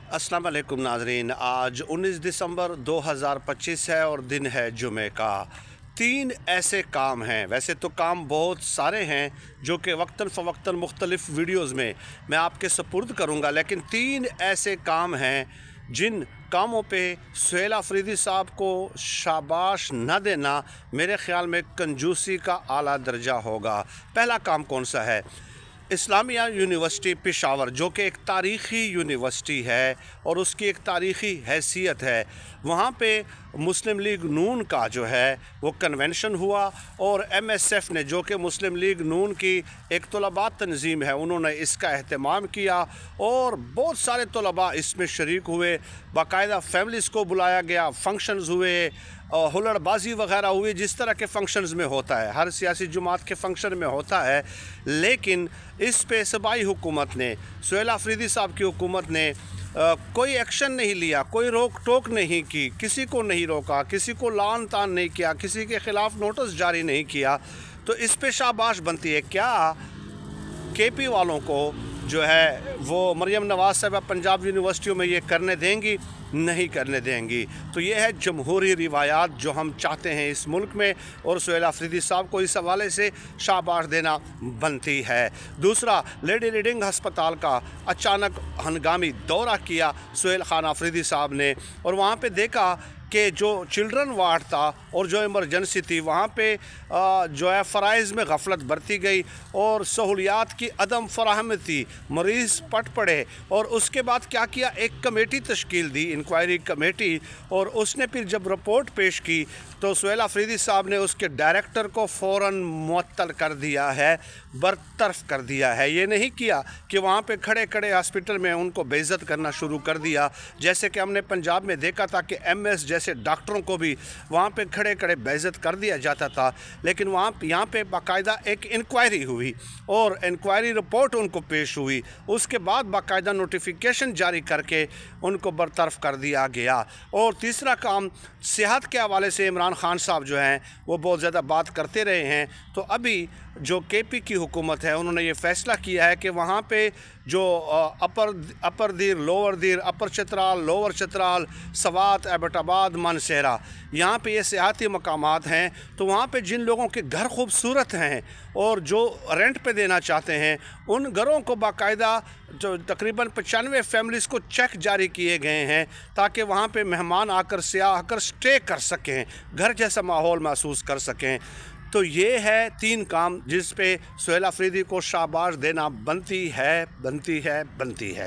अस्सलाम वालेकुम नाजरीन। आज 19 दिसंबर 2025 है और दिन है जुमे का। तीन ऐसे काम हैं, वैसे तो काम बहुत सारे हैं जो कि वक्तन फ़वक्तन मुख्तलिफ़ वीडियोज़ में मैं आपके सपुर्द करूँगा, लेकिन तीन ऐसे काम हैं जिन कामों पे सुहेल अफरीदी साहब को शाबाश न देना मेरे ख़्याल में कंजूसी का आला दर्जा होगा। पहला काम कौन सा है? इस्लामिया यूनिवर्सिटी पेशावर, जो कि एक तारीख़ी यूनिवर्सिटी है और उसकी एक तारीख़ी हैसियत है, वहाँ पे मुस्लिम लीग नून का जो है वो कन्वेंशन हुआ और MSF ने, जो कि मुस्लिम लीग नून की एक तलबा तंजीम है, उन्होंने इसका अहतमाम किया और बहुत सारे तलबा इसमें शरीक हुए। बाकायदा फैमिलीज़ को बुलाया गया, फंक्शंस हुए, हुल्लड़बाजी वगैरह हुई, जिस तरह के फंक्शंस में होता है, हर सियासी जमात के फंक्शन में होता है। लेकिन इस पे सूबाई हुकूमत ने, सुहेल अफरीदी साहब की हुकूमत ने कोई एक्शन नहीं लिया, कोई रोक टोक नहीं की, किसी को नहीं रोका, किसी को लान तान नहीं किया, किसी के ख़िलाफ़ नोटिस जारी नहीं किया। तो इस पे शाबाश बनती है। क्या KP वालों को जो है वो मरियम नवाज़ साहब पंजाब यूनिवर्सिटियों में ये करने देंगी? नहीं करने देंगी। तो ये है जमहूरी रिवायात जो हम चाहते हैं इस मुल्क में, और सुहेल अफरीदी साहब को इस हवाले से शाबाश देना बनती है। दूसरा, लेडी रीडिंग हस्पताल का अचानक हंगामी दौरा किया सुहेल खान अफरीदी साहब ने, और वहाँ पे देखा कि जो चिल्ड्रन वार्ड था और जो इमरजेंसी थी, वहाँ पे जो है फ़राइज़ में गफलत बरती गई और सहूलियात की अदम फराहमी थी, मरीज़ पट पड़े। और उसके बाद क्या किया, एक कमेटी तश्कील दी, इंक्वायरी कमेटी, और उसने फिर जब रिपोर्ट पेश की तो सुहेल अफरीदी साहब ने उसके डायरेक्टर को फ़ौरन मुअत्तल कर दिया है, बरतरफ कर दिया है। ये नहीं किया कि वहाँ पे खड़े खड़े हॉस्पिटल में उनको बेइज्जत करना शुरू कर दिया, जैसे कि हमने पंजाब में देखा था कि MS जैसे डॉक्टरों को भी वहाँ पे खड़े खड़े बेइज्जत कर दिया जाता था। लेकिन यहाँ पे बाकायदा एक इंक्वायरी हुई और इंक्वायरी रिपोर्ट उनको पेश हुई, उसके बाद बाकायदा नोटिफिकेशन जारी करके उनको बरतरफ कर दिया गया। और तीसरा काम, सेहत के हवाले से इमरान खान साहब जो हैं वो बहुत ज़्यादा बात करते रहे हैं। तो अभी जो KP की हुकूमत है, उन्होंने ये फ़ैसला किया है कि वहाँ पे जो अपर दीर, लोअर दीर, अपर चतराल, लोअर चतराल, सवात, एबटाबाद, मानसेरा, यहाँ पे ये सियाहती मकामात हैं। तो वहाँ पे जिन लोगों के घर खूबसूरत हैं और जो रेंट पे देना चाहते हैं, उन घरों को बाकायदा जो तकरीबन 95 फैमिलीज़ को चेक जारी किए गए हैं, ताकि वहाँ पे मेहमान आकर, सियाह आकर स्टे कर सकें, घर जैसा माहौल महसूस कर सकें। तो ये है तीन काम जिस पे सुहेल अफरीदी को शाबाश देना बनती है, बनती है, बनती है।